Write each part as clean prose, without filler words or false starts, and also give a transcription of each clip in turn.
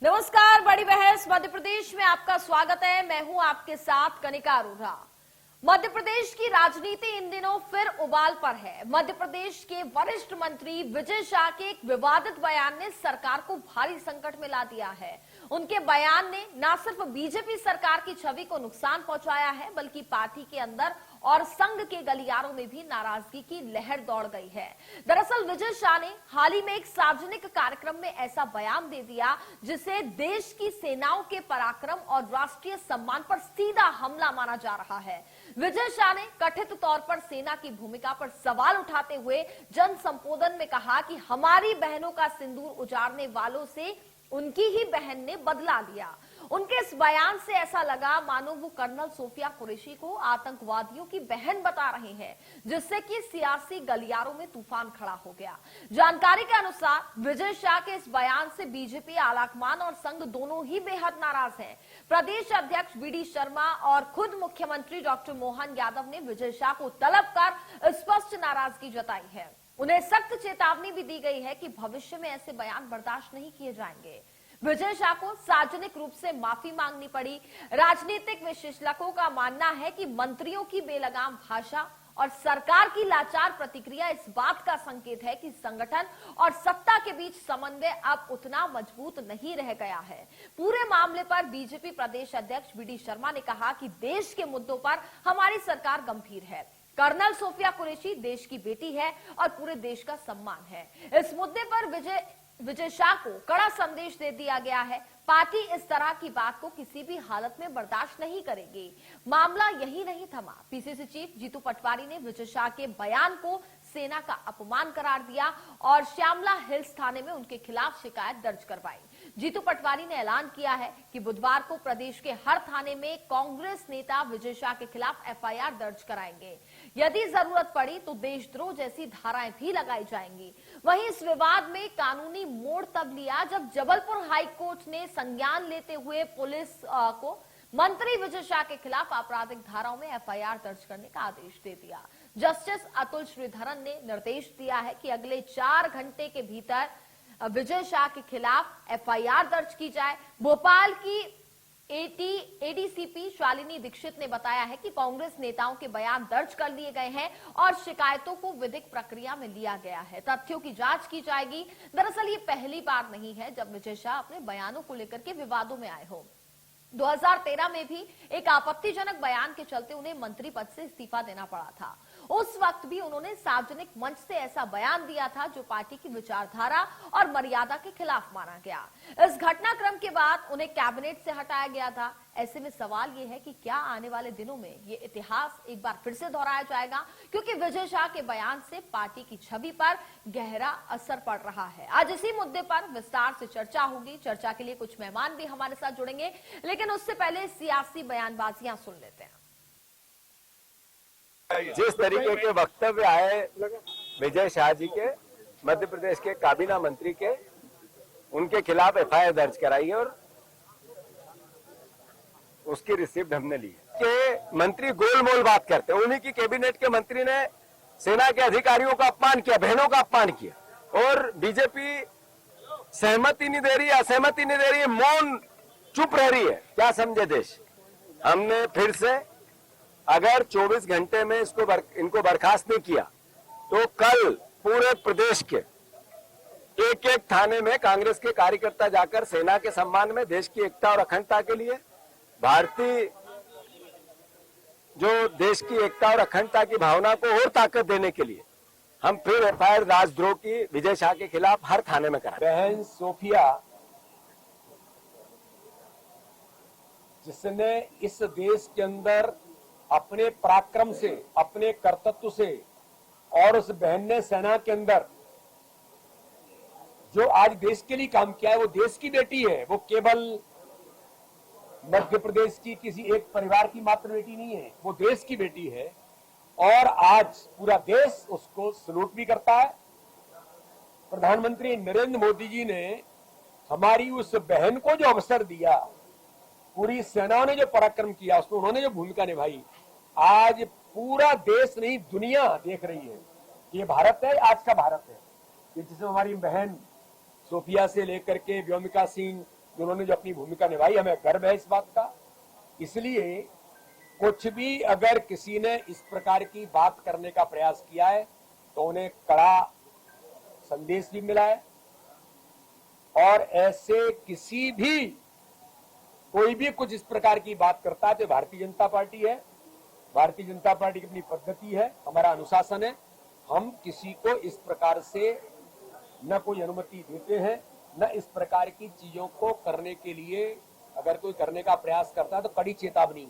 नमस्कार, बड़ी बहस मध्य प्रदेश में आपका स्वागत है। मैं हूं आपके साथ कनिका अरोड़ा। मध्य प्रदेश की राजनीति इन दिनों फिर उबाल पर है। मध्य प्रदेश के वरिष्ठ मंत्री विजय शाह के एक विवादित बयान ने सरकार को भारी संकट में ला दिया है। उनके बयान ने न सिर्फ बीजेपी सरकार की छवि को नुकसान पहुंचाया है, बल्कि पार्टी के अंदर और संघ के गलियारों में भी नाराजगी की लहर दौड़ गई है। दरअसल विजय शाह ने हाल ही में एक सार्वजनिक कार्यक्रम में ऐसा बयान दे दिया जिसे देश की सेनाओं के पराक्रम और राष्ट्रीय सम्मान पर सीधा हमला माना जा रहा है। विजय शाह ने कथित तौर पर सेना की भूमिका पर सवाल उठाते हुए जन संबोधन में कहा कि हमारी बहनों का सिंदूर उजाड़ने वालों से उनकी ही बहन ने बदला लिया। उनके इस बयान से ऐसा लगा मानो वो कर्नल सोफिया कुरैशी को आतंकवादियों की बहन बता रहे हैं, जिससे कि सियासी गलियारों में तूफान खड़ा हो गया। जानकारी के अनुसार विजय शाह के इस बयान से बीजेपी, आलाकमान और संघ दोनों ही बेहद नाराज हैं। प्रदेश अध्यक्ष वी डी शर्मा और खुद मुख्यमंत्री डॉक्टर मोहन यादव ने विजय शाह को तलब कर स्पष्ट नाराजगी जताई है। उन्हें सख्त चेतावनी भी दी गई है कि भविष्य में ऐसे बयान बर्दाश्त नहीं किए जाएंगे। विजय शाह को सार्वजनिक रूप से माफी मांगनी पड़ी। राजनीतिक विश्लेषकों का मानना है कि मंत्रियों की बेलगाम भाषा और सरकार की लाचार प्रतिक्रिया इस बात का संकेत है कि संगठन और सत्ता के बीच समन्वय अब उतना मजबूत नहीं रह गया है। पूरे मामले पर बीजेपी प्रदेश अध्यक्ष वी डी शर्मा ने कहा कि देश के मुद्दों पर हमारी सरकार गंभीर है। कर्नल सोफिया कुरैशी देश की बेटी है और पूरे देश का सम्मान है। इस मुद्दे पर विजय शाह को कड़ा संदेश दे दिया गया है। पार्टी इस तरह की बात को किसी भी हालत में बर्दाश्त नहीं करेगी। मामला यही नहीं थमा। पीसीसी चीफ जीतू पटवारी ने विजय शाह के बयान को सेना का अपमान करार दिया और श्यामला हिल्स थाने में उनके खिलाफ शिकायत दर्ज करवाई। जीतू पटवारी ने ऐलान किया है कि बुधवार को प्रदेश के हर थाने में कांग्रेस नेता विजय शाह के खिलाफ एफआईआर दर्ज कराएंगे। यदि जरूरत पड़ी तो देशद्रोह जैसी धाराएं भी लगाई जाएंगी। वहीं इस विवाद में कानूनी मोड़ तब लिया जब जबलपुर हाईकोर्ट ने संज्ञान लेते हुए पुलिस को मंत्री विजय शाह के खिलाफ आपराधिक धाराओं में एफआईआर दर्ज करने का आदेश दे दिया। जस्टिस अतुल श्रीधरन ने निर्देश दिया है कि अगले 4 घंटे के भीतर विजय शाह के खिलाफ एफआईआर दर्ज की जाए। भोपाल की एडीसीपी शालिनी दीक्षित ने बताया है कि कांग्रेस नेताओं के बयान दर्ज कर लिए गए हैं और शिकायतों को विधिक प्रक्रिया में लिया गया है। तथ्यों की जांच की जाएगी। दरअसल ये पहली बार नहीं है जब विजय शाह अपने बयानों को लेकर के विवादों में आए हो। 2013 में भी एक आपत्तिजनक बयान के चलते उन्हें मंत्री पद से इस्तीफा देना पड़ा था। उस वक्त भी उन्होंने सार्वजनिक मंच से ऐसा बयान दिया था जो पार्टी की विचारधारा और मर्यादा के खिलाफ माना गया। इस घटनाक्रम के बाद उन्हें कैबिनेट से हटाया गया था। ऐसे में सवाल ये है कि क्या आने वाले दिनों में ये इतिहास एक बार फिर से दोहराया जाएगा, क्योंकि विजय शाह के बयान से पार्टी की छवि पर गहरा असर पड़ रहा है। आज इसी मुद्दे पर विस्तार से चर्चा होगी। चर्चा के लिए कुछ मेहमान भी हमारे साथ जुड़ेंगे, लेकिन उससे पहले सियासी बयानबाजियां सुन लेते हैं। जिस तरीके के वक्तव्य आए विजय शाह जी के, मध्य प्रदेश के काबीना मंत्री के, उनके खिलाफ एफआईआर दर्ज कराई है और उसकी रिसिप्ट हमने ली है कि मंत्री गोलमोल बात करते हैं। उन्हीं की कैबिनेट के मंत्री ने सेना के अधिकारियों का अपमान किया, बहनों का अपमान किया, और बीजेपी सहमति नहीं दे रही है, असहमति नहीं दे रही है, मौन चुप रह रही है। क्या समझे देश? हमने फिर से अगर 24 घंटे में इनको बर्खास्त नहीं किया तो कल पूरे प्रदेश के एक एक थाने में कांग्रेस के कार्यकर्ता जाकर सेना के सम्मान में, देश की एकता और अखंडता के लिए, भारतीय जो देश की एकता और अखंडता की भावना को और ताकत देने के लिए हम फिर एफआईआर राजद्रोह की विजय शाह के खिलाफ हर थाने में कराएं। बहन सोफिया, जिसने इस देश के अंदर अपने पराक्रम से, अपने कर्तृत्व से, और उस बहन ने सेना के अंदर जो आज देश के लिए काम किया है, वो देश की बेटी है। वो केवल मध्य प्रदेश की किसी एक परिवार की मात्र बेटी नहीं है, वो देश की बेटी है और आज पूरा देश उसको सलूट भी करता है। प्रधानमंत्री नरेंद्र मोदी जी ने हमारी उस बहन को जो अवसर दिया, पूरी सेना ने जो पराक्रम किया, उसमें उन्होंने जो भूमिका निभाई, आज पूरा देश नहीं दुनिया देख रही है। ये भारत है, आज का भारत है, ये जिसमें हमारी बहन सोफिया से लेकर के व्योमिका सिंह उन्होंने जो अपनी भूमिका निभाई, हमें गर्व है इस बात का। इसलिए कुछ भी अगर किसी ने इस प्रकार की बात करने का प्रयास किया है तो उन्हें कड़ा संदेश भी मिला है, और ऐसे किसी भी कोई भी कुछ इस प्रकार की बात करता है तो भारतीय जनता पार्टी है। भारतीय जनता पार्टी की अपनी पद्धति है, हमारा अनुशासन है। हम किसी को इस प्रकार से न कोई अनुमति देते हैं, न इस प्रकार की चीजों को करने के लिए अगर कोई करने का प्रयास करता है तो कड़ी चेतावनी।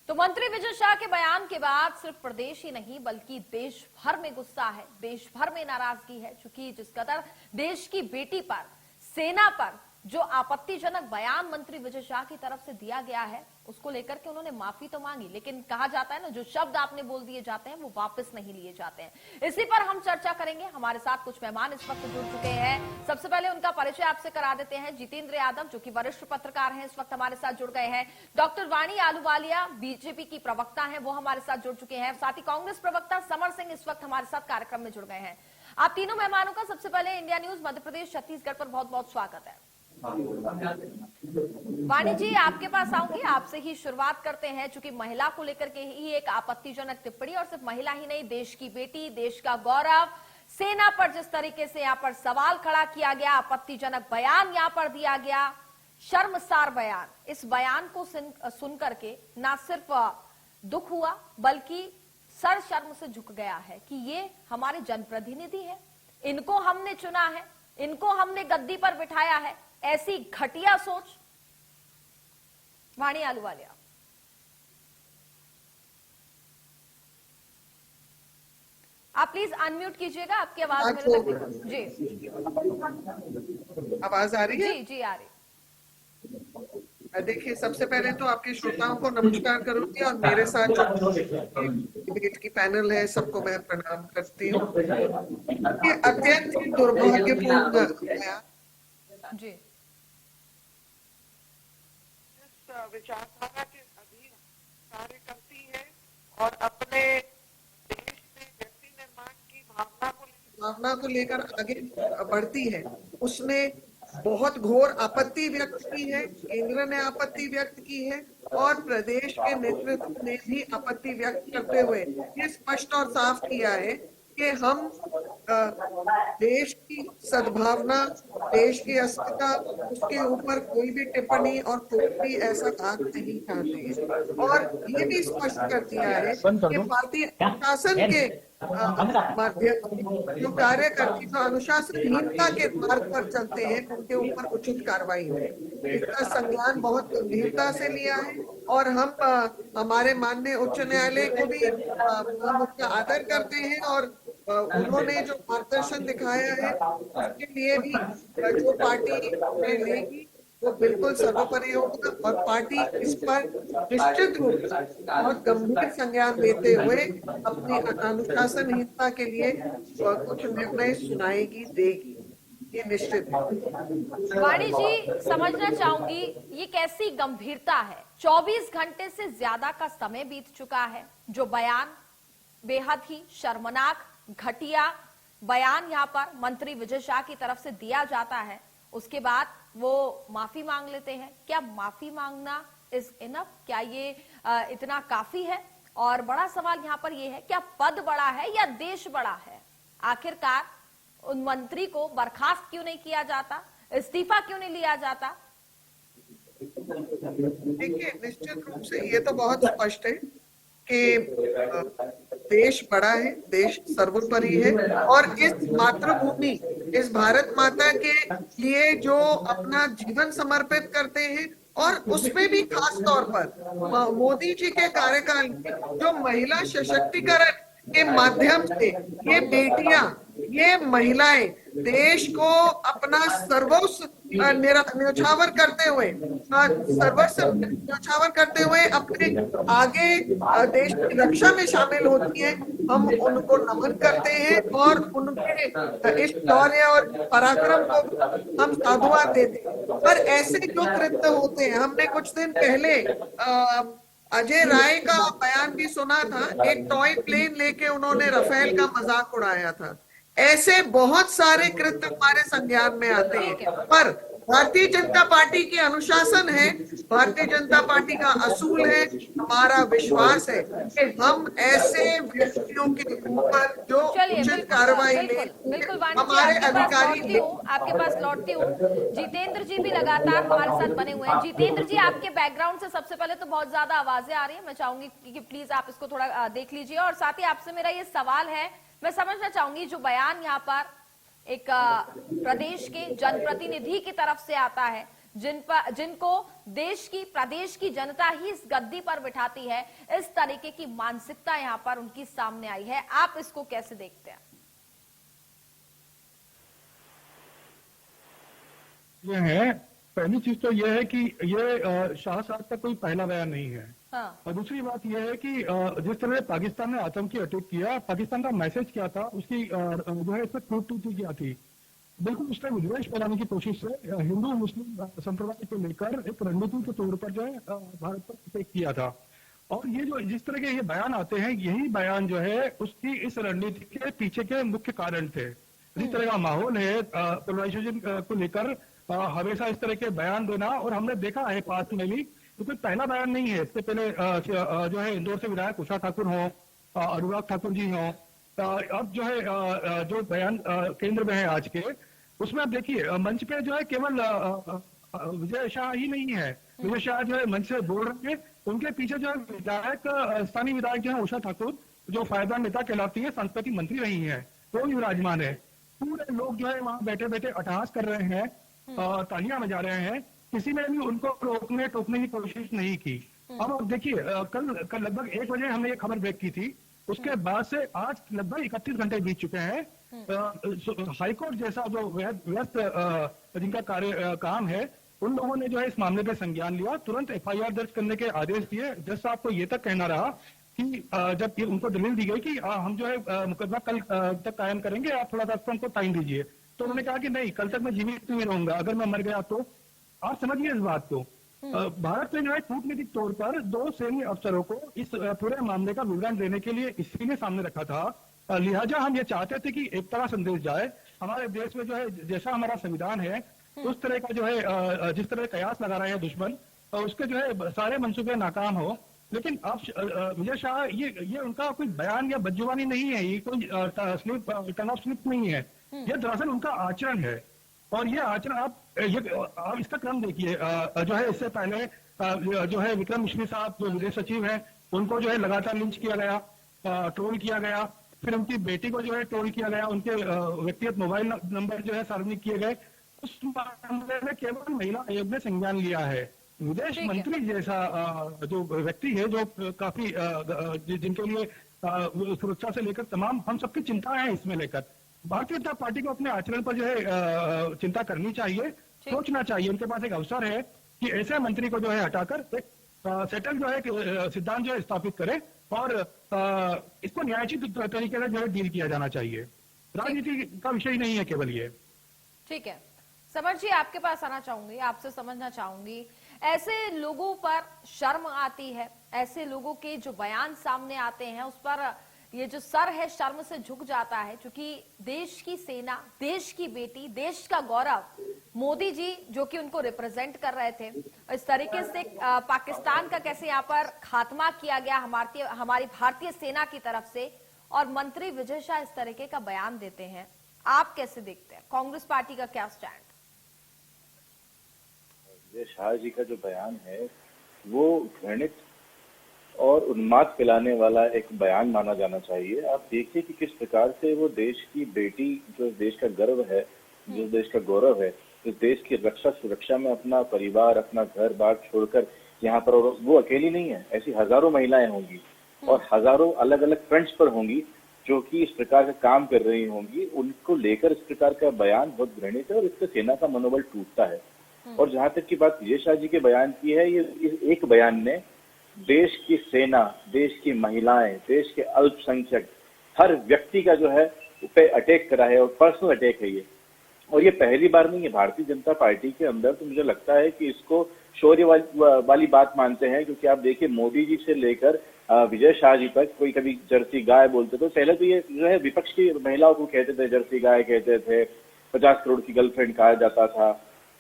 तो मंत्री विजय शाह के बयान के बाद सिर्फ प्रदेश ही नहीं बल्कि देश भर में गुस्सा है, देश भर में नाराजगी है, क्योंकि जिस कदर देश की बेटी पर, सेना पर जो आपत्तिजनक बयान मंत्री विजय शाह की तरफ से दिया गया है उसको लेकर के उन्होंने माफी तो मांगी, लेकिन कहा जाता है ना, जो शब्द आपने बोल दिए जाते हैं वो वापस नहीं लिए जाते हैं। इसी पर हम चर्चा करेंगे। हमारे साथ कुछ मेहमान इस वक्त जुड़ चुके हैं। सबसे पहले उनका परिचय आपसे करा देते हैं। जितेंद्र यादव जो कि वरिष्ठ पत्रकार हैं, इस वक्त हमारे साथ जुड़ गए हैं। डॉक्टर वाणी आलूवालिया बीजेपी की प्रवक्ता है, वो हमारे साथ जुड़ चुके हैं। साथ ही कांग्रेस प्रवक्ता समर सिंह इस वक्त हमारे साथ कार्यक्रम में जुड़ गए हैं। आप तीनों मेहमानों का सबसे पहले इंडिया न्यूज मध्य प्रदेश छत्तीसगढ़ पर बहुत बहुत स्वागत है। वाणी जी, आपके पास आऊंगी, आपसे ही शुरुआत करते हैं। चूंकि महिला को लेकर के ही एक आपत्तिजनक टिप्पणी, और सिर्फ महिला ही नहीं, देश की बेटी, देश का गौरव, सेना पर जिस तरीके से यहाँ पर सवाल खड़ा किया गया, आपत्तिजनक बयान यहाँ पर दिया गया, शर्मसार बयान। इस बयान को सुन करके ना सिर्फ दुख हुआ बल्कि सर शर्म से झुक गया है कि ये हमारे जनप्रतिनिधि है, इनको हमने चुना है, इनको हमने गद्दी पर बिठाया है। ऐसी घटिया सोच। वाणी आलूवालिया, आप प्लीज अनम्यूट कीजिएगा, आपकी आवाज मेरे तक जी। आवाज आ रही है? जी जी आ रही। देखिए, सबसे पहले तो आपके श्रोताओं को नमस्कार करूंगी, और मेरे साथ जो डिबेट की पैनल है सबको मैं प्रणाम करती हूँ। ये अत्यंत ही दुर्भाग्यपूर्ण जी विचारधारा के अधीन कार्य करती है और अपने देश में व्यक्ति निर्माण की भावना को लेकर आगे बढ़ती है। उसने बहुत घोर आपत्ति व्यक्त की है, केंद्र ने आपत्ति व्यक्त की है, और प्रदेश के नेतृत्व ने भी आपत्ति व्यक्त करते हुए ये स्पष्ट और साफ किया है कि हम देश की सद्भावना, देश की अस्मिता, उसके ऊपर कोई भी टिप्पणी और कोई भी ऐसा काम नहीं चाहते। और ये भी स्पष्ट कर दिया है कि भारतीय शासन के माध्यम जो कार्यकर्ता जो अनुशासनहीनता के मार्ग पर चलते हैं उनके ऊपर उचित कार्रवाई है। इसका संज्ञान बहुत गंभीरता से लिया है, और हम हमारे माननीय उच्च न्यायालय को भी हम उसका आदर करते हैं, और उन्होंने जो मार्गदर्शन दिखाया है उसके लिए भी जो पार्टी लेगी वो बिल्कुल सर्वोपरि होगा, और पार्टी इस पर निश्चित रूप से बहुत गंभीर संज्ञान लेते हुए अपनी अनुशासनहीनता के लिए कुछ निर्णय सुनाएगी, देगी, ये निश्चित है। वाणी जी, समझना चाहूंगी ये कैसी गंभीरता है। 24 घंटे से ज्यादा का समय बीत चुका है, जो बयान बेहद ही शर्मनाक, घटिया बयान यहाँ पर मंत्री विजय शाह की तरफ से दिया जाता है, उसके बाद वो माफी मांग लेते हैं। क्या माफी मांगना इज इनफ? क्या ये इतना काफी है? और बड़ा सवाल यहाँ पर ये है, क्या पद बड़ा है या देश बड़ा है? आखिरकार उन मंत्री को बर्खास्त क्यों नहीं किया जाता, इस्तीफा क्यों नहीं लिया जाता? देखिए, निश्चित रूप से ये तो बहुत स्पष्ट है कि देश बड़ा है, देश सर्वोपरि है, और इस मातृभूमि, इस भारत माता के लिए जो अपना जीवन समर्पित करते हैं, और उसमें भी खास तौर पर मोदी जी के कार्यकाल में जो महिला सशक्तिकरण के माध्यम से ये बेटियां, ये महिलाएं देश को अपना सर्वस्व न्यौछावर करते हुए अपने आगे देश की रक्षा में शामिल होती हैं। हम उनको नमन करते हैं और उनके इस शौर्य और पराक्रम को हम साधुवाद देते हैं। पर ऐसे जो कृत्य होते हैं, हमने कुछ दिन पहले अजय राय का बयान भी सुना था। एक टॉय प्लेन लेके उन्होंने राफेल का मजाक उड़ाया था। ऐसे बहुत सारे कृत्य हमारे संज्ञान में आते हैं। पर भारतीय जनता पार्टी के अनुशासन है, भारतीय जनता पार्टी का असूल है, हमारा विश्वास है कि हम ऐसे व्यक्तियों के ऊपर जो चलिए उचित कार्रवाई ले, बिल्कुल वाणी जी, हमारे आपके पास अधिकारी लौटती हूँ, आपके पास लौटती हूँ। जितेंद्र जी भी लगातार हमारे साथ बने हुए हैं। जितेंद्र जी, आपके बैकग्राउंड से सबसे पहले तो बहुत ज्यादा आवाजें आ रही है, मैं चाहूंगी कि प्लीज आप इसको थोड़ा देख लीजिए। और साथ ही आपसे मेरा ये सवाल है, मैं समझना चाहूंगी जो बयान यहाँ पर एक प्रदेश के जनप्रतिनिधि की तरफ से आता है, जिनको देश की प्रदेश की जनता ही इस गद्दी पर बिठाती है, इस तरीके की मानसिकता यहाँ पर उनकी सामने आई है, आप इसको कैसे देखते हैं? ये है, पहली चीज तो ये है कि ये शाह साहब का कोई पहला बयान नहीं है। हाँ। और दूसरी बात यह है कि जिस तरह पाकिस्तान ने आतंकी अटैक किया, पाकिस्तान का मैसेज क्या था, उसकी जो है इसमें खूबसूरती क्या थी, बिल्कुल उसका विद्वेष फैलाने की कोशिश से हिंदू मुस्लिम संप्रदाय को लेकर एक रणनीति के तौर पर जो है भारत पर अटैक किया था। और ये जो जिस तरह के ये बयान आते हैं, यही बयान जो है उसकी इस रणनीति के पीछे के मुख्य कारण थे। जिस तरह का माहौल है पोलराइजेशन को लेकर हमेशा इस तरह के बयान देना, और हमने देखा है पास में भी, तो कोई पहला बयान नहीं है। इससे पहले जो है इंदौर से विधायक उषा ठाकुर हो, अनुराग ठाकुर जी हो, अब जो है जो बयान केंद्र में है आज के, उसमें आप देखिए मंच पे जो है केवल विजय शाह ही नहीं है। विजय शाह जो है मंच से बोल रहे हैं, उनके पीछे जो है विधायक स्थानीय विधायक जो है उषा ठाकुर, जो फायदा नेता कहलाती है, संस्कृति मंत्री रही है, वो भी विराजमान है। पूरे लोग जो है वहां बैठे बैठे अट्टहास कर रहे हैं, तालियां बजा रहे हैं, किसी ने भी उनको रोकने टोकने की कोशिश नहीं की। अब देखिए कल लगभग 1 बजे हमने ये खबर ब्रेक की थी, उसके बाद से आज लगभग 31 घंटे बीत चुके हैं। हाईकोर्ट जैसा जो व्यस्त जिनका काम है, उन लोगों ने जो है इस मामले पे संज्ञान लिया, तुरंत FIR दर्ज करने के आदेश दिए। जज साहब को ये तक कहना रहा कि जब ये उनको दलील दी गई कि हम जो है मुकदमा कल तक कायम करेंगे, आप थोड़ा सा हमको टाइम दीजिए, तो उन्होंने कहा कि नहीं, कल तक मैं जीवित नहीं रहूंगा, अगर मैं मर गया तो। आप समझिए इस बात को। भारत में जो है कूटनीतिक तौर पर 2 सैन्य अफसरों को इस पूरे मामले का विवरण देने के लिए इसी ने सामने रखा था। लिहाजा हम ये चाहते थे कि एक तरह संदेश जाए हमारे देश में, जो है जैसा हमारा संविधान है उस तरह का जो है जिस तरह कयास लगा रहे हैं दुश्मन, उसके जो है सारे मंसूबे नाकाम हो। लेकिन अब विजय शाह ये उनका कोई बयान या बदजुबानी नहीं है, ये कोई टर्न ऑफ स्लिप नहीं है, ये दरअसल उनका आचरण है। और ये आचरण आप इसका क्रम देखिए, जो है इससे पहले जो है विक्रम मिश्री साहब जो विदेश सचिव हैं, उनको जो है लगातार लिंच किया गया, ट्रोल किया गया, फिर उनकी बेटी को जो है ट्रोल किया गया, उनके व्यक्तिगत मोबाइल नंबर जो है सार्वजनिक किए गए। उस मामले में केवल महिला आयोग ने संज्ञान लिया है। विदेश मंत्री जैसा जो व्यक्ति है, जो काफी जिनके लिए सुरक्षा से लेकर तमाम हम सबकी चिंता है इसमें लेकर, भारतीय जनता पार्टी को अपने आचरण पर जो है चिंता करनी चाहिए, सोचना चाहिए। उनके पास एक अवसर है कि ऐसे मंत्री को जो है हटाकर एक सेटल जो है सिद्धांत जो है स्थापित करे, और इसको न्यायोचित तरीके से जो है डील किया जाना चाहिए। राजनीति का विषय नहीं है केवल ये। ठीक है, समर जी आपके पास आना चाहूंगी, आपसे समझना चाहूंगी, ऐसे लोगों पर शर्म आती है, ऐसे लोगों के जो बयान सामने आते हैं उस पर ये जो सर है शर्म से झुक जाता है, क्योंकि देश की सेना, देश की बेटी, देश का गौरव, मोदी जी जो कि उनको रिप्रेजेंट कर रहे थे, इस तरीके से पाकिस्तान का कैसे यहाँ पर खात्मा किया गया हमारी भारतीय सेना की तरफ से, और मंत्री विजय शाह इस तरीके का बयान देते हैं, आप कैसे देखते हैं? कांग्रेस पार्टी का क्या स्टैंड? विजय शाह जी का जो बयान है वो घृणित और उन्माद फैलाने वाला एक बयान माना जाना चाहिए। आप देखिए कि किस प्रकार से वो देश की बेटी, जो देश का गर्व है, जो देश का गौरव है, इस देश की रक्षा सुरक्षा में अपना परिवार, अपना घर बार छोड़कर यहाँ पर, और वो अकेली नहीं है, ऐसी हजारों महिलाएं होंगी और हजारों अलग अलग फ्रंट्स पर होंगी जो कि इस प्रकार का काम कर रही होंगी। उनको लेकर इस प्रकार का बयान बहुत घृणित है और इससे सेना का मनोबल टूटता है। और जहां तक की बात विजय शाह जी के बयान की है, ये एक बयान ने देश की सेना, देश की महिलाएं, देश के अल्पसंख्यक, हर व्यक्ति का जो है पे अटैक करा है, और पर्सनल अटैक है ये। और ये पहली बार नहीं है भारतीय जनता पार्टी के अंदर, तो मुझे लगता है कि इसको शौर्य वाली बात मानते हैं, क्योंकि आप देखिए मोदी जी से लेकर विजय शाह जी तक कोई कभी जर्सी गाय बोलते तो पहले तो ये जो है विपक्ष की महिलाओं को कहते थे, जर्सी गाय कहते थे, 50 करोड़ की गर्लफ्रेंड कहा जाता था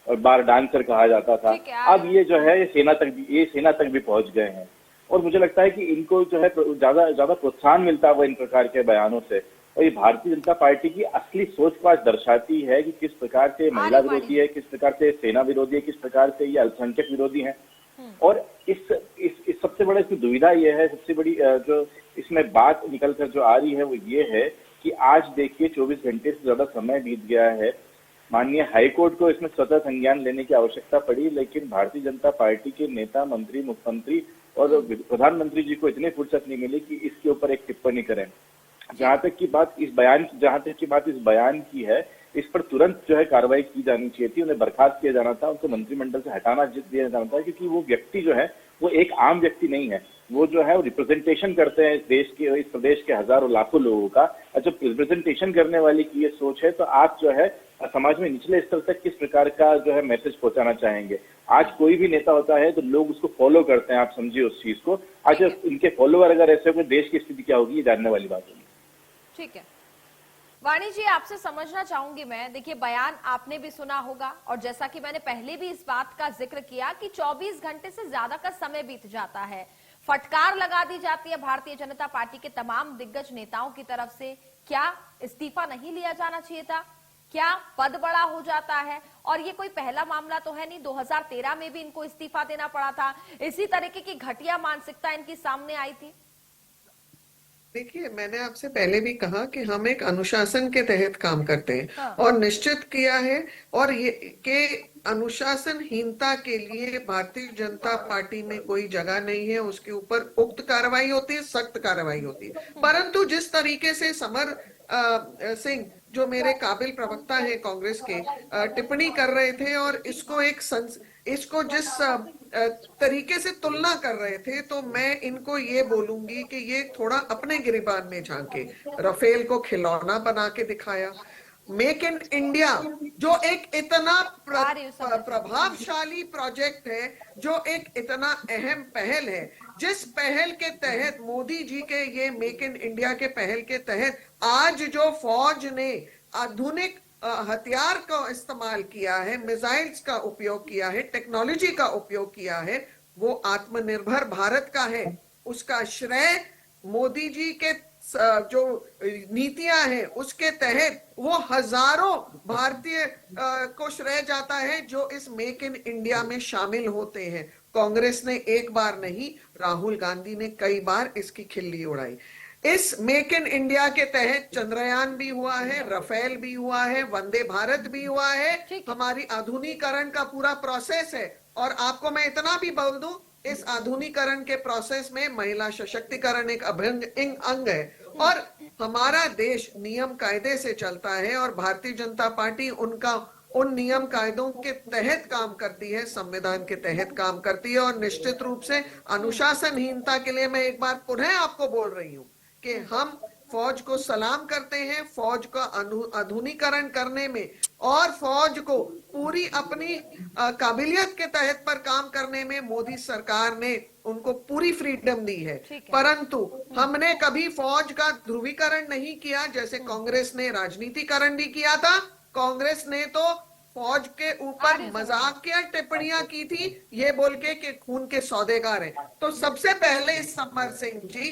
और बार डांसर कहा जाता था। अब ये जो है ये सेना तक भी पहुंच गए हैं और मुझे लगता है कि इनको जो है ज्यादा प्रोत्साहन मिलता है वो इन प्रकार के बयानों से। और ये भारतीय जनता पार्टी की असली सोच को आज दर्शाती है कि किस प्रकार से महिला विरोधी है, किस प्रकार से सेना विरोधी है, किस प्रकार से ये अल्पसंख्यक विरोधी है। और इस सबसे बड़ा इसकी दुविधा ये है, सबसे बड़ी जो इसमें बात निकल कर जो आ रही है वो ये है कि आज देखिए 24 घंटे से ज्यादा समय बीत गया है। माननीय हाईकोर्ट को इसमें स्वतः संज्ञान लेने की आवश्यकता पड़ी, लेकिन भारतीय जनता पार्टी के नेता, मंत्री, मुख्यमंत्री और प्रधानमंत्री जी को इतनी फुर्सत नहीं मिली कि इसके ऊपर एक टिप्पणी करें। जहां तक की बात इस बयान की है, इस पर तुरंत जो है कार्रवाई की जानी चाहिए थी, उन्हें बर्खास्त किया जाना था, उनको मंत्रिमंडल से हटाना दिया जाना था, क्योंकि वो व्यक्ति जो है वो एक आम व्यक्ति नहीं है। वो जो है वो रिप्रेजेंटेशन करते हैं इस देश के, इस प्रदेश के हजारों लाखों लोगों का। और जब रिप्रेजेंटेशन करने वाली की ये सोच है तो आप जो है समाज में निचले स्तर तक किस प्रकार का जो है मैसेज पहुंचाना चाहेंगे। आज कोई भी नेता होता है तो लोग उसको फॉलो करते हैं, आप समझिए उस चीज को। आज इनके फॉलोअर अगर ऐसे हो, देश की स्थिति क्या होगी ये जानने वाली बात होगी। ठीक है वाणी जी, आपसे समझना चाहूंगी मैं, देखिए बयान आपने भी सुना होगा और जैसा कि मैंने पहले भी इस बात का जिक्र किया कि 24 घंटे से ज्यादा का समय बीत जाता है, फटकार लगा दी जाती है भारतीय जनता पार्टी के तमाम दिग्गज नेताओं की तरफ से। क्या इस्तीफा नहीं लिया जाना चाहिए था? क्या पद बड़ा हो जाता है? और ये कोई पहला मामला तो है नहीं, 2013 में भी इनको इस्तीफा देना पड़ा था, इसी तरीके की घटिया मानसिकता इनकी सामने आई थी। देखिए, मैंने आपसे पहले भी कहा कि हम एक अनुशासन के तहत काम करते हैं और निश्चित किया है, और ये के अनुशासनहीनता के लिए भारतीय जनता पार्टी में कोई जगह नहीं है। उसके ऊपर उक्त कार्रवाई होती है, सख्त कार्रवाई होती है। परंतु जिस तरीके से समर सिंह, जो मेरे काबिल प्रवक्ता हैं कांग्रेस के, टिप्पणी कर रहे थे और इसको जिस तरीके से तुलना कर रहे थे, तो मैं इनको ये बोलूंगी कि ये थोड़ा अपने गिरिबान में झांके। राफेल को खिलौना बना के दिखाया, मेक इन इंडिया जो एक इतना प्रभावशाली प्रोजेक्ट है, जो एक इतना अहम पहल है, जिस पहल के तहत मोदी जी के ये मेक इन इंडिया के पहल के तहत आज जो फौज ने आधुनिक हथियार का इस्तेमाल किया है, मिसाइल्स का उपयोग किया है, टेक्नोलॉजी का उपयोग किया है, वो आत्मनिर्भर भारत का है। उसका श्रेय मोदी जी के जो नीतियां हैं उसके तहत वो हजारों भारतीय को श्रेय जाता है जो इस मेक इन इंडिया में शामिल होते हैं। कांग्रेस ने एक बार नहीं, राहुल गांधी ने कई बार इसकी खिल्ली उड़ाई। इस मेक इन इंडिया के तहत चंद्रयान भी हुआ है, राफेल भी हुआ है, वंदे भारत भी हुआ है, हमारी आधुनिकीकरण का पूरा प्रोसेस है। और आपको मैं इतना भी बोल दूं, इस आधुनिकीकरण के प्रोसेस में महिला सशक्तिकरण एक अभिन्न अंग है और हमारा देश नियम कायदे से चलता है और भारतीय जनता पार्टी उन नियम कायदों के तहत काम करती है, संविधान के तहत काम करती है। और निश्चित रूप से अनुशासनहीनता के लिए मैं एक बार पुनः आपको बोल रही हूं कि हम फौज को सलाम करते हैं, फौज का आधुनिकीकरण करने में और फौज को पूरी अपनी काबिलियत के तहत पर काम करने में मोदी सरकार ने उनको पूरी फ्रीडम दी है। परंतु हमने कभी फौज का ध्रुवीकरण नहीं किया, जैसे कांग्रेस ने राजनीतिकरण भी किया था। कांग्रेस ने तो फौज के ऊपर मजाकिया टिप्पणियां की थी, ये बोल के कि खून के सौदेगार हैं। तो सबसे पहले समर सिंह जी,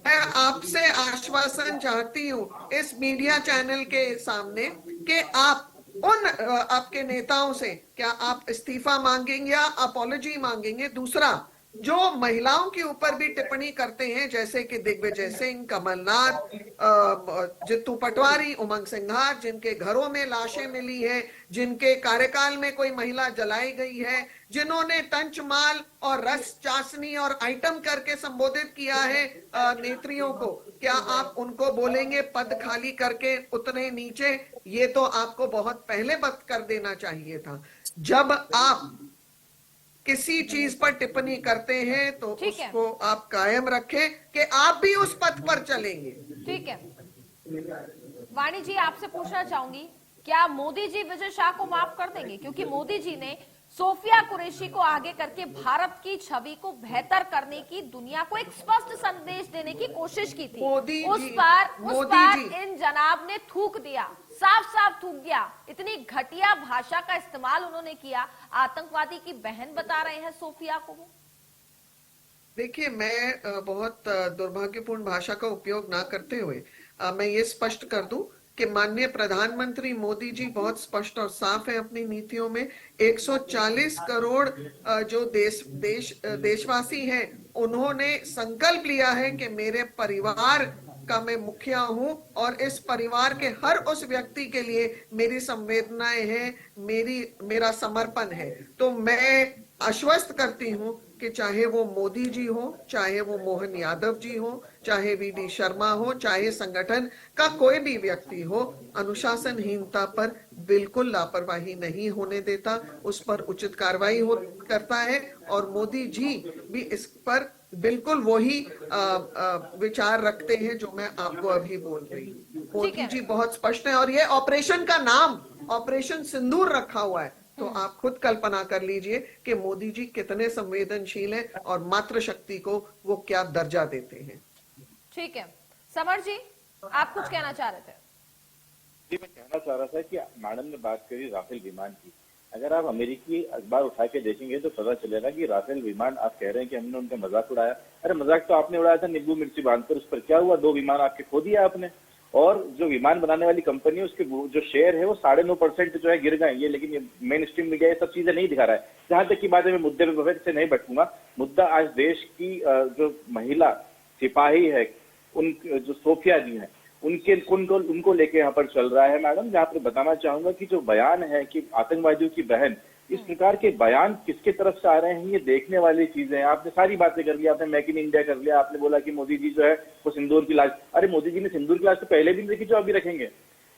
मैं आपसे आश्वासन चाहती हूँ इस मीडिया चैनल के सामने कि आप उन आपके नेताओं से क्या आप इस्तीफा मांगेंगे या अपॉलॉजी मांगेंगे। दूसरा, जो महिलाओं के ऊपर भी टिप्पणी करते हैं, जैसे कि दिग्विजय सिंह, कमलनाथ, जित्तू पटवारी, उमंग सिंघार, जिनके घरों में लाशें मिली है, जिनके कार्यकाल में कोई महिला जलाई गई है, जिन्होंने टंचमाल और रस चाशनी और आइटम करके संबोधित किया है नेत्रियों को, क्या आप उनको बोलेंगे पद खाली करके उतने नीचे? ये तो आपको बहुत पहले बात कर देना चाहिए था। जब आप किसी चीज पर टिप्पणी करते हैं तो उसको आप कायम रखें कि आप भी उस पथ पर चलेंगे। ठीक है वाणी जी, आपसे पूछना चाहूंगी, क्या मोदी जी विजय शाह को माफ कर देंगे? क्योंकि मोदी जी ने सोफिया कुरैशी को आगे करके भारत की छवि को बेहतर करने की, दुनिया को एक स्पष्ट संदेश देने की कोशिश की थी। उस पर इन जनाब ने थूक दिया, साफ साफ थूक दिया। इतनी घटिया भाषा का इस्तेमाल उन्होंने किया। आतंकवादी की बहन बता रहे हैं सोफिया को वो। देखिए, मैं बहुत दुर्भाग्यपूर्ण भाषा का उपयोग ना करते हुए मैं ये स्पष्ट कर दूं कि माननीय प्रधानमंत्री मोदी जी बहुत स्पष्ट और साफ है अपनी नीतियों में। 140 करोड़ जो देशवासी हैं, उन्होंने संकल्प लिया है कि मेरे परिवार का मैं मुखिया हूं और इस परिवार के हर उस व्यक्ति के लिए मेरी संवेदनाएं हैं, मेरा समर्पण है। तो मैं आश्वस्त करती हूं कि चाहे वो मोदी जी हो, चाहे वो मोहन यादव जी हो, चाहे वीडी शर्मा हो, चाहे संगठन का कोई भी व्यक्ति हो, अनुशासनहीनता पर बिल्कुल लापरवाही नहीं होने देता, उस पर उचित कार्रवाई करता है। और मोदी जी भी इस पर बिल्कुल वही विचार रखते हैं जो मैं आपको अभी बोल रही हूँ। मोदी जी बहुत स्पष्ट है और ये ऑपरेशन का नाम ऑपरेशन सिंदूर रखा हुआ है। तो आप खुद कल्पना कर लीजिए कि मोदी जी कितने संवेदनशील हैं और मातृशक्ति को वो क्या दर्जा देते हैं। ठीक है, समर जी आप कुछ कहना चाह रहे थे? जी, मैं कहना चाह रहा था कि मैडम ने बात करी राफेल विमान की। अगर आप अमेरिकी अखबार उठा के देखेंगे तो पता चलेगा कि राफेल विमान, आप कह रहे हैं कि हमने उनका मजाक उड़ाया। अरे मजाक तो आपने उड़ाया था नींबू मिर्ची बांधकर, उस पर क्या हुआ? 2 विमान आपके खो दिया आपने। और जो विमान बनाने वाली कंपनी है उसके जो शेयर है वो 9.5% जो है गिर गए ये। लेकिन ये मेन स्ट्रीम मीडिया ये सब चीजें नहीं दिखा रहा है। जहां तक की बात है, मैं मुद्दे पे से नहीं भटकूंगा। मुद्दा आज देश की जो महिला सिपाही है, उन जो सोफिया जी हैं, उनको लेके यहाँ पर चल रहा है मैडम। जहाँ पर बताना चाहूंगा कि जो बयान है कि आतंकवादियों की बहन, इस प्रकार के बयान किसके तरफ से आ रहे हैं ये देखने वाली चीजें हैं। आपने सारी बातें कर लिया, आपने मेक इन इंडिया कर लिया, आपने बोला कि मोदी जी जो है वो सिंदूर की लाज। अरे मोदी जी ने सिंदूर की लाज तो पहले भी नहीं देखी जो अभी रखेंगे।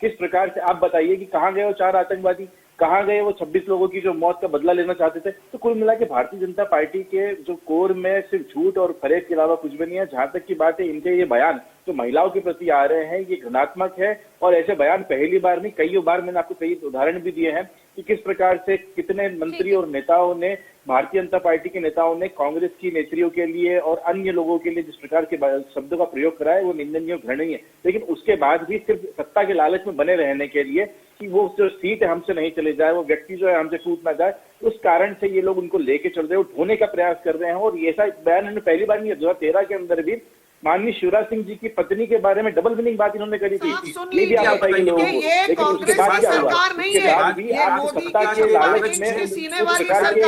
किस प्रकार से आप बताइए कि कहाँ गए वो 4 आतंकवादी, कहाँ गए वो 26 लोगों की जो मौत का बदला लेना चाहते थे। तो कुल मिला के भारतीय जनता पार्टी के जो कोर में सिर्फ झूठ और फरेब के अलावा कुछ भी नहीं है। जहां तक की बात है, इनके ये बयान जो महिलाओं के प्रति आ रहे हैं ये घृणात्मक है। और ऐसे बयान पहली बार नहीं, कई बार मैंने आपको कई उदाहरण भी दिए हैं कि किस प्रकार से कितने मंत्री और नेताओं ने, भारतीय जनता पार्टी के नेताओं ने कांग्रेस की नेत्रियों के लिए और अन्य लोगों के लिए जिस प्रकार के शब्दों का प्रयोग करा है वो निंदनीय और घृणीय है। लेकिन उसके बाद भी सिर्फ सत्ता के लालच में बने रहने के लिए कि वो जो सीट है हमसे नहीं चले जाए, वो व्यक्ति जो है हमसे टूट ना जाए, उस कारण से ये लोग उनको लेके चल रहे हैं, ढोने का प्रयास कर रहे हैं। और ऐसा बयान इन्होंने पहली बार नहीं, 2013 के अंदर भी माननीय शिवराज सिंह जी की पत्नी के बारे में डबल मीनिंग बात इन्होंने करी थी। ये भी आप बताइए लोगों को। लेकिन उसके बाद क्या हुआ? उसके बाद भी आप सत्ता के लालच में उस प्रकार के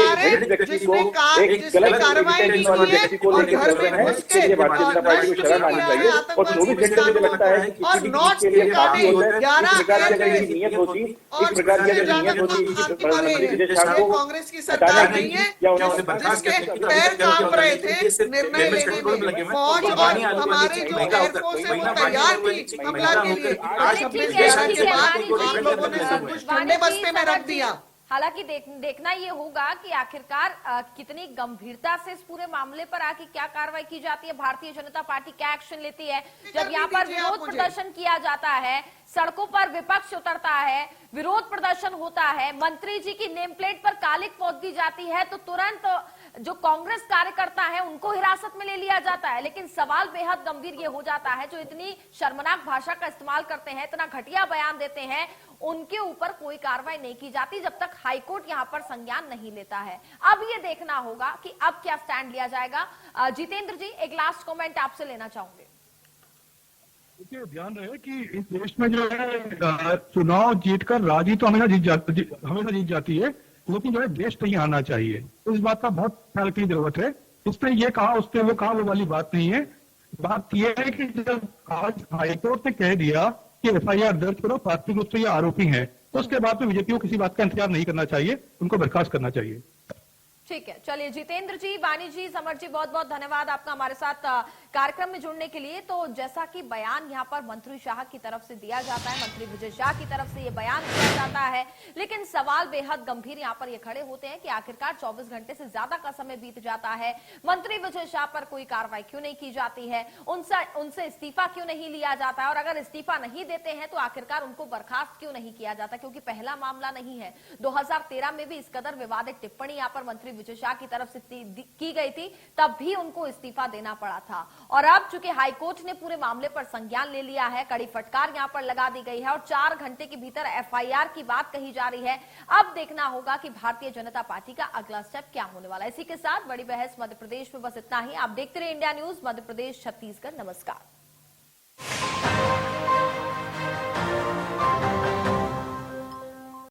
व्यक्ति को, एक गलत टेंशन वाले व्यक्ति को लेकर चल रहे हैं। इसके लिए भारतीय जनता पार्टी को शर्म आनी चाहिए। और 24 घंटे मुझे लगता है कि किसी भी चीज के लिए काफी होता है। इस प्रकार की अगर ये नीयत होती, इस प्रकार की अगर नीयत होती प्रधानमंत्री विजय शाह को हटाने की या उन्हें बर्खास्त हमारे जो एयरफोर्स है वो तैयार थी हमला के लिए। लोगों ने सब कुछ ठंडे बस्ते में रख दिया। हालांकि देखना ये होगा कि आखिरकार कितनी गंभीरता से इस पूरे मामले पर आके क्या कार्रवाई की जाती है, भारतीय जनता पार्टी क्या एक्शन लेती है। जब यहाँ पर विरोध प्रदर्शन किया जाता है, सड़कों पर विपक्ष उतरता है, विरोध प्रदर्शन होता है, मंत्री जी की नेम प्लेट पर कालिक पोत दी जाती है, तो तुरंत जो कांग्रेस कार्यकर्ता है उनको हिरासत में ले लिया जाता है। लेकिन सवाल बेहद गंभीर ये हो जाता है, जो इतनी शर्मनाक भाषा का इस्तेमाल करते हैं, इतना घटिया बयान देते हैं, उनके ऊपर कोई कार्रवाई नहीं की जाती जब तक हाईकोर्ट यहां पर संज्ञान नहीं लेता है। अब ये देखना होगा कि अब क्या स्टैंड लिया जाएगा। जितेंद्र जी, एक लास्ट कमेंट आपसे लेना चाहूंगे। देखिए, ध्यान रहे कि इस देश में जो है चुनाव जीतकर राजी तो हमेशा जीत जाती है, लेकिन जो है देश नहीं आना चाहिए। इस बात का बहुत ख्याल की जरूरत है। इसने ये कहा, उसने वो कहा, वो वाली बात नहीं है। बात यह है कि जब आज हाईकोर्ट ने कह दिया कि FIR दर्ज करो, प्राथमिक रूप से ये आरोपी हैं, तो उसके बाद में बीजेपी को किसी बात का इंतजार नहीं करना चाहिए, उनको बर्खास्त करना चाहिए। ठीक है, चलिए जितेंद्र जी, वाणी जी, समर जी, बहुत बहुत धन्यवाद आपका हमारे साथ कार्यक्रम में जुड़ने के लिए। तो जैसा कि बयान यहाँ पर मंत्री शाह की तरफ से दिया जाता है, मंत्री विजय शाह की तरफ से ये बयान दिया जाता है, लेकिन सवाल बेहद गंभीर यहाँ पर ये खड़े होते हैं कि आखिरकार 24 घंटे से ज्यादा का समय बीत जाता है, मंत्री विजय शाह पर कोई कार्रवाई क्यों नहीं की जाती है, उनसे इस्तीफा क्यों नहीं लिया जाता है, और अगर इस्तीफा नहीं देते हैं तो आखिरकार उनको बर्खास्त क्यों नहीं किया जाता, क्योंकि पहला मामला नहीं है। 2013 में भी इस कदर विवादित टिप्पणी यहाँ पर मंत्री विजय शाह की तरफ से की गई थी, तब भी उनको इस्तीफा देना पड़ा था। और अब चूंकि हाईकोर्ट ने पूरे मामले पर संज्ञान ले लिया है, कड़ी फटकार यहाँ पर लगा दी गई है और 4 घंटे के भीतर एफआईआर की बात कही जा रही है। अब देखना होगा कि भारतीय जनता पार्टी का अगला स्टेप क्या होने वाला है। इसी के साथ बड़ी बहस मध्य प्रदेश में बस इतना ही। आप देखते रहे इंडिया न्यूज मध्य प्रदेश छत्तीसगढ़। नमस्कार।